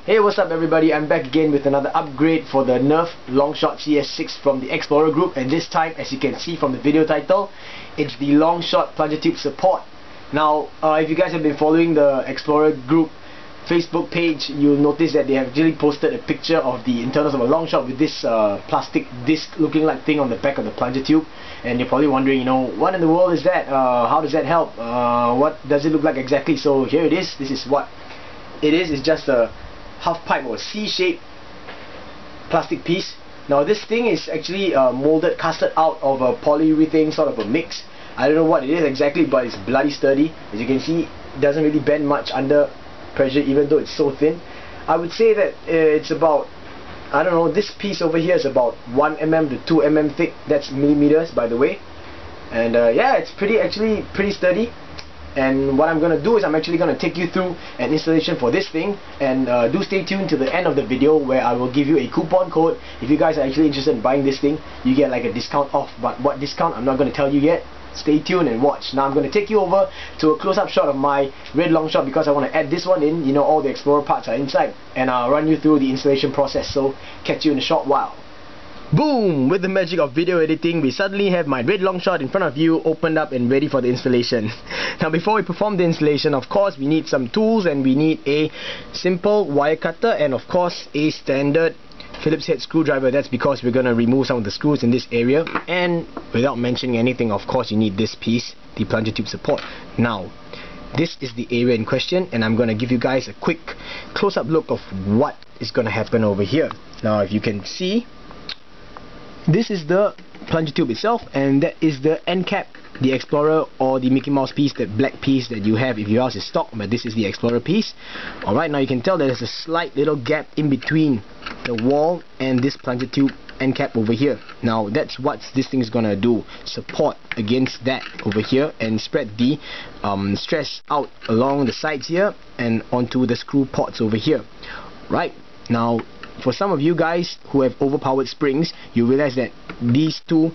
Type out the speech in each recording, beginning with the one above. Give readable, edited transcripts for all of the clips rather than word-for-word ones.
Hey, what's up everybody, I'm back again with another upgrade for the Nerf Longshot CS6 from the Xplorer group, and this time, as you can see from the video title, it's the Longshot plunger tube support. Now, if you guys have been following the Xplorer group Facebook page, you'll notice that they have actually posted a picture of the internals of a Longshot with this plastic disc looking like thing on the back of the plunger tube. And you're probably wondering, you know, what in the world is that? How does that help? What does it look like exactly? So here it is. This is what it is. It's just a half pipe or C-shaped plastic piece. Now this thing is actually molded, casted out of a polyurethane sort of a mix. I don't know what it is exactly, but it's bloody sturdy. As you can see, it doesn't really bend much under pressure, even though it's so thin. I would say that it's about, I don't know, this piece over here is about 1 mm to 2 mm thick. That's millimeters, by the way. And yeah, it's actually pretty sturdy. And what I'm going to do is I'm actually going to take you through an installation for this thing, and do stay tuned to the end of the video where I will give you a coupon code. If you guys are actually interested in buying this thing, you get like a discount off, but what discount I'm not going to tell you yet. Stay tuned and watch. Now I'm going to take you over to a close-up shot of my red Longshot because I want to add this one in. You know, all the Explorer parts are inside, and I'll run you through the installation process, so catch you in a short while. Boom! With the magic of video editing, we suddenly have my red Longshot in front of you, opened up and ready for the installation. Now before we perform the installation, of course we need some tools, and we need a simple wire cutter and of course a standard Phillips head screwdriver. That's because we're going to remove some of the screws in this area. And without mentioning anything, of course you need this piece, the plunger tube support. Now this is the area in question, and I'm going to give you guys a quick close-up look of what is going to happen over here. Now if you can see, this is the plunger tube itself, and that is the end cap, the Explorer or the Mickey Mouse piece, that black piece that you have if yours is stock, but this is the Explorer piece. Alright, now you can tell there's a slight little gap in between the wall and this plunger tube end cap over here. Now that's what this thing is gonna do, support against that over here and spread the stress out along the sides here and onto the screw ports over here. Right, now for some of you guys who have overpowered springs, you realize that these two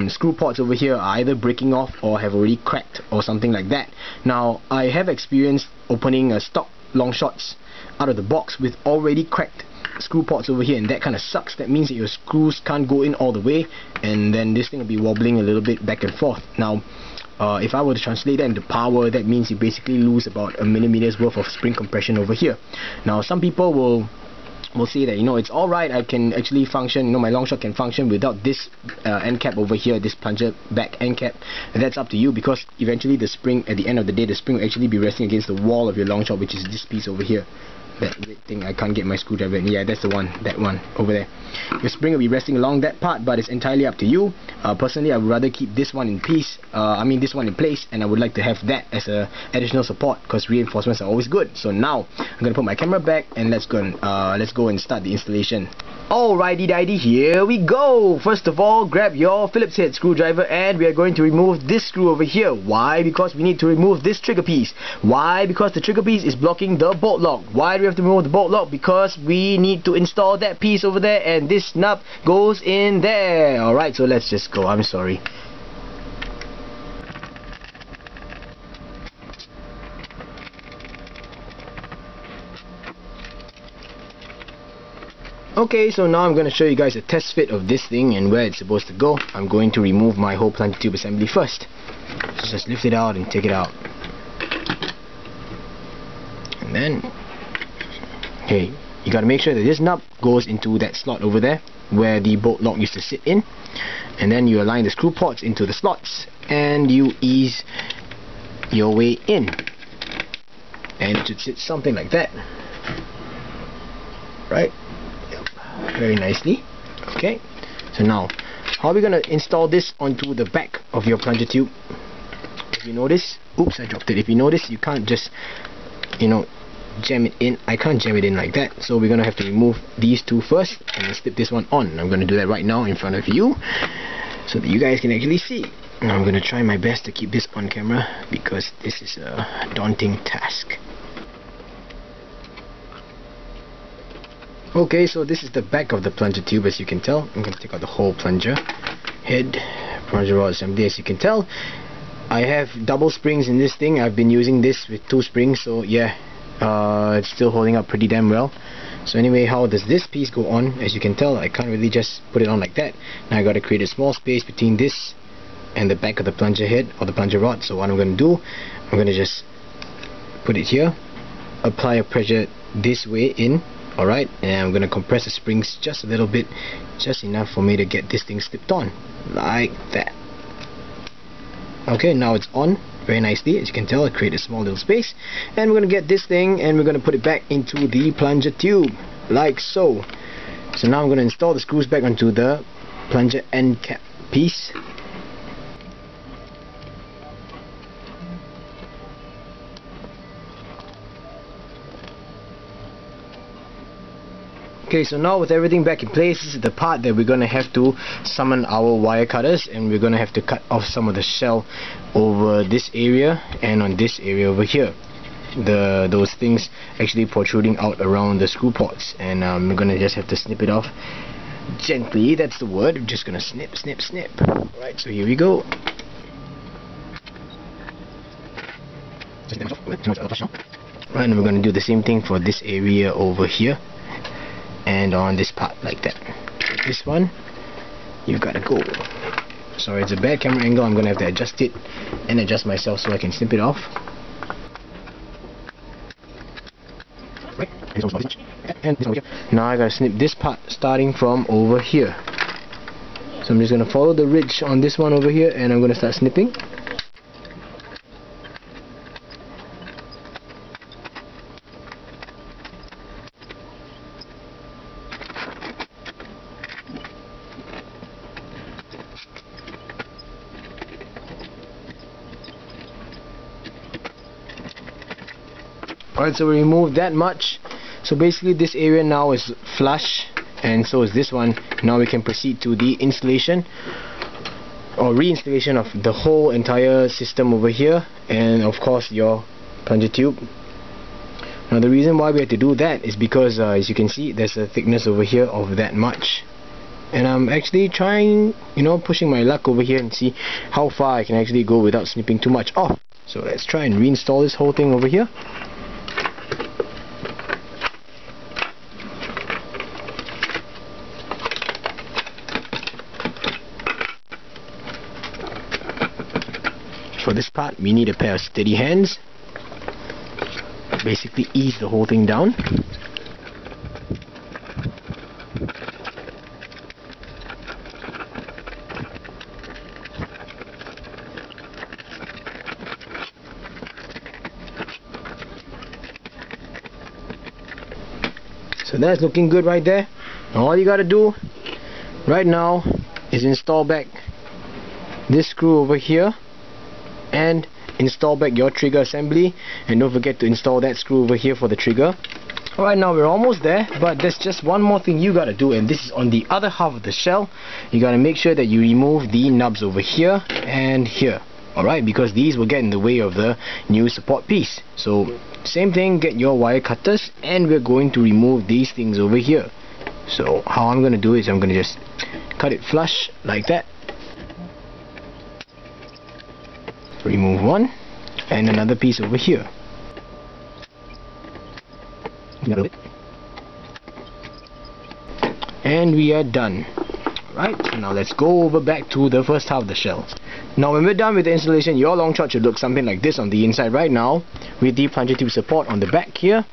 screw ports over here are either breaking off or have already cracked or something like that. Now I have experienced opening stock Longshots out of the box with already cracked screw ports over here, and that kind of sucks. That means that your screws can't go in all the way, and then this thing will be wobbling a little bit back and forth. Now if I were to translate that into power, that means you basically lose about a millimeter's worth of spring compression over here. Now some people will say that, you know, it's alright, I can actually function, you know, my Longshot can function without this end cap over here, this plunger back end cap. And that's up to you, because eventually the spring, at the end of the day, the spring will actually be resting against the wall of your Longshot, which is this piece over here. That red thing, I can't get my screwdriver in. Yeah, that's the one, that one over there. Your spring will be resting along that part, but it's entirely up to you. Personally, I would rather keep this one in place, this one in place, and I would like to have that as a additional support, because reinforcements are always good. So now I'm gonna put my camera back, and let's go and start the installation. Alrighty dighty, here we go. First of all, grab your Phillips head screwdriver, and we are going to remove this screw over here. Why? Because we need to remove this trigger piece. Why? Because the trigger piece is blocking the bolt lock. Why do we have to remove the bolt lock? Because we need to install that piece over there, and this nut goes in there. Alright, so let's just go. I'm sorry. Okay, so now I'm going to show you guys a test fit of this thing and where it's supposed to go. I'm going to remove my whole plunger tube assembly first. So just lift it out and take it out. And then, okay, you got to make sure that this nut goes into that slot over there where the bolt lock used to sit in. And then you align the screw ports into the slots and you ease your way in. And it should sit something like that. Right? Very nicely. Okay, so now how are we going to install this onto the back of your plunger tube? If you notice, oops, I dropped it. If you notice, you can't just, you know, jam it in. I can't jam it in like that, so we're going to have to remove these two first and then slip this one on. I'm going to do that right now in front of you so that you guys can actually see. Now I'm going to try my best to keep this on camera because this is a daunting task. Okay, so this is the back of the plunger tube, as you can tell. I'm going to take out the whole plunger head, plunger rod assembly. As you can tell, I have double springs in this thing. I've been using this with 2 springs, so yeah, It's still holding up pretty damn well. So anyway, how does this piece go on? As you can tell, I can't really just put it on like that. Now I gotta create a small space between this and the back of the plunger head or the plunger rod. So what I'm gonna do, I'm gonna just put it here, apply a pressure this way in, alright, and I'm gonna compress the springs just a little bit, just enough for me to get this thing slipped on, like that. Okay, now it's on very nicely. As you can tell, I create a small little space, and we're gonna get this thing and we're gonna put it back into the plunger tube, like so. So now I'm gonna install the screws back onto the plunger end cap piece. Okay, so now with everything back in place, this is the part that we're going to have to summon our wire cutters, and we're going to have to cut off some of the shell over this area and on this area over here. Those things actually protruding out around the screw ports, and we're going to just have to snip it off gently. That's the word. We're just going to snip, snip, snip. Right, so here we go. Right, and we're going to do the same thing for this area over here and on this part, like that. This one, you've got to go. Sorry, it's a bad camera angle. I'm going to have to adjust it and adjust myself so I can snip it off. Right, and this one here. Now I got to snip this part starting from over here. So I'm just going to follow the ridge on this one over here, and I'm going to start snipping. Alright, so we removed that much. So basically this area now is flush, and so is this one. Now we can proceed to the installation or reinstallation of the whole entire system over here, and of course your plunger tube. Now the reason why we had to do that is because as you can see, there's a thickness over here of that much, and I'm actually trying, pushing my luck over here and see how far I can actually go without snipping too much off. So let's try and reinstall this whole thing over here. For this part, we need a pair of steady hands. Basically ease the whole thing down. So that's looking good right there. All you gotta do right now is install back this screw over here and install back your trigger assembly, and don't forget to install that screw over here for the trigger. Alright, now we're almost there, but there's just one more thing you gotta do, and this is on the other half of the shell. You gotta make sure that you remove the nubs over here and here. Alright, because these will get in the way of the new support piece. So same thing, get your wire cutters, and we're going to remove these things over here. So how I'm gonna do is I'm gonna just cut it flush like that. Remove one and another piece over here. And we are done. Right, so now let's go over back to the first half of the shell. Now when we're done with the installation, your Longshot should look something like this on the inside right now, with the plunger tube support on the back here.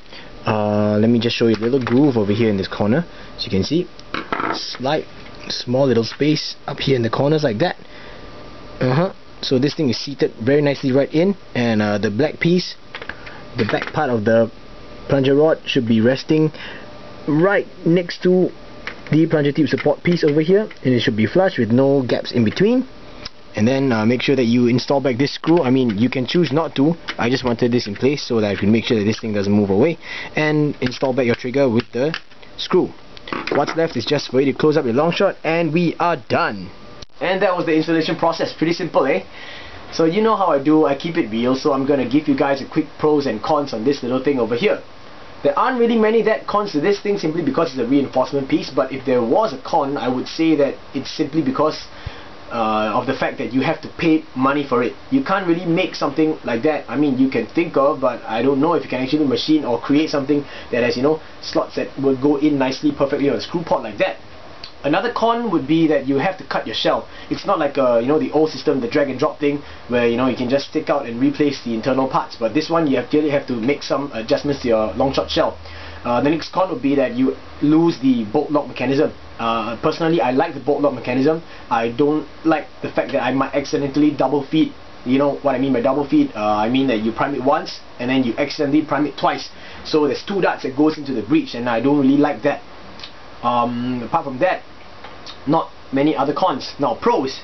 Let me just show you a little groove over here in this corner. As you can see, slight small little space up here in the corners like that. So this thing is seated very nicely right in, and the black piece, the back part of the plunger rod, should be resting right next to the plunger tube support piece over here, and it should be flush with no gaps in between. And then make sure that you install back this screw. I mean, you can choose not to. I just wanted this in place so that I can make sure that this thing doesn't move away, and install back your trigger with the screw. What's left is just for you to close up your Longshot, and we are done. And that was the installation process. Pretty simple, eh? So you know how I do, I keep it real, so I'm going to give you guys a quick pros and cons on this little thing over here. There aren't really many cons to this thing, simply because it's a reinforcement piece, but if there was a con, I would say that it's simply because of the fact that you have to pay money for it. You can't really make something like that. I mean, you can think of, but I don't know if you can actually machine or create something that has, you know, slots that will go in nicely, perfectly on a screw port like that. Another con would be that you have to cut your shell. It's not like you know, the old system, the drag and drop thing, where, you know, you can just stick out and replace the internal parts. But this one, you clearly have to make some adjustments to your Longshot shell. The next con would be that you lose the bolt lock mechanism. Personally, I like the bolt lock mechanism. I don't like the fact that I might accidentally double feed. You know what I mean by double feed? I mean that you prime it once and then you accidentally prime it twice. So there's 2 darts that goes into the breech, and I don't really like that. Apart from that, not many other cons. Now, pros.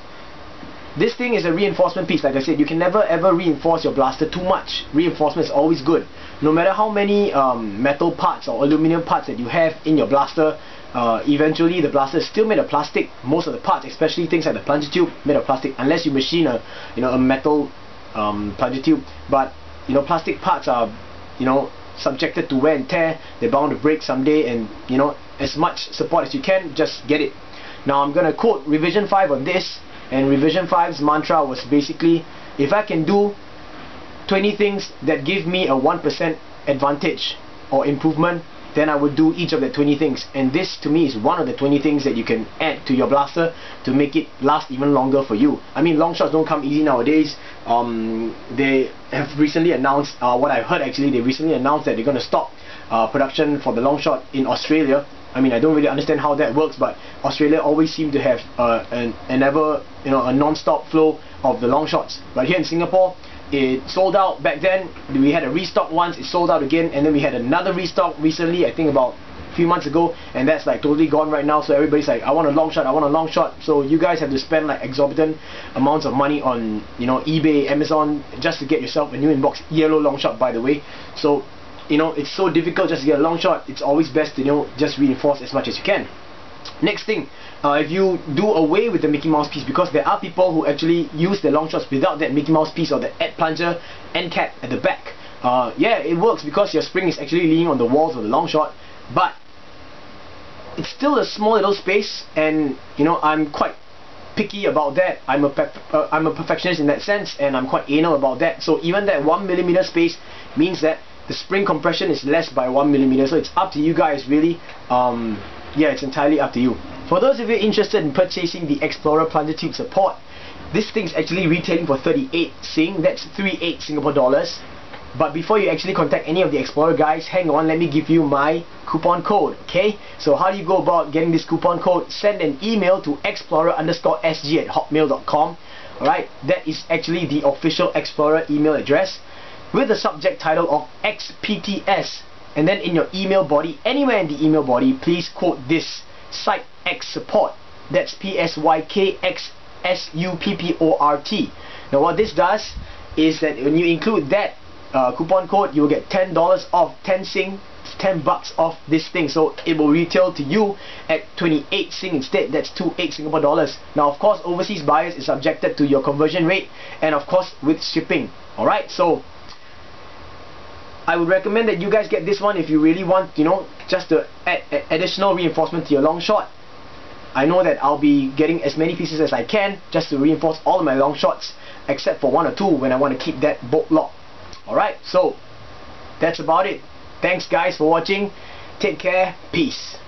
This thing is a reinforcement piece. Like I said, you can never ever reinforce your blaster too much. Reinforcement is always good. No matter how many metal parts or aluminum parts that you have in your blaster, eventually the blaster is still made of plastic. Most of the parts, especially things like the plunger tube, made of plastic, unless you machine a, you know, a metal plunger tube. But, you know, plastic parts are, you know, subjected to wear and tear. They're bound to break someday, and, you know, as much support as you can, just get it. Now I'm gonna quote Revision 5 on this, and Revision 5's mantra was basically, if I can do 20 things that give me a 1% advantage or improvement, then I would do each of the 20 things. And this to me is one of the 20 things that you can add to your blaster to make it last even longer for you. I mean, long shots don't come easy nowadays. They have recently announced, what I've heard actually, they recently announced that they're going to stop production for the long shot in Australia. I mean, I don't really understand how that works, but Australia always seem to have an ever, you know, a non-stop flow of the long shots. But here in Singapore, it sold out back then. We had a restock once, it sold out again, and then we had another restock recently, I think about a few months ago, and that's like totally gone right now. So everybody's like, I want a long shot, I want a long shot. So you guys have to spend like exorbitant amounts of money on, you know, eBay, Amazon, just to get yourself a new inbox yellow long shot, by the way. So, you know, it's so difficult just to get a long shot. It's always best to, you know, just reinforce as much as you can. Next thing, if you do away with the Mickey Mouse piece, because there are people who actually use the long shots without that Mickey Mouse piece or the add plunger end cap at the back. Yeah, it works because your spring is actually leaning on the walls of the long shot, but it's still a small little space, and, you know, I'm quite picky about that. I'm a perfectionist in that sense, and I'm quite anal about that. So even that 1mm space means that the spring compression is less by 1mm. So it's up to you guys, really. Yeah, it's entirely up to you. For those of you interested in purchasing the Xplorer plunger tube support, this thing's actually retailing for 38 Sing. That's 38 Singapore dollars. But before you actually contact any of the Xplorer guys, hang on, let me give you my coupon code, okay? So how do you go about getting this coupon code? Send an email to xplorer_sg@hotmail.com. Alright, that is actually the official Xplorer email address, with the subject title of XPTS. And then in your email body, anywhere in the email body, please quote this: pSykXSUPPORT. That's pSykXSUPPORT. Now what this does is that when you include that coupon code, you will get $10 off, 10 Sing, $10 off this thing. So it will retail to you at 28 Sing instead. That's 28 Singapore dollars. Now of course, overseas buyers is subjected to your conversion rate, and of course with shipping. Alright, so I would recommend that you guys get this one if you really want, you know, just to add additional reinforcement to your long shot. I know that I'll be getting as many pieces as I can just to reinforce all of my long shots, except for 1 or 2 when I want to keep that bolt lock. Alright, so that's about it. Thanks guys for watching. Take care. Peace.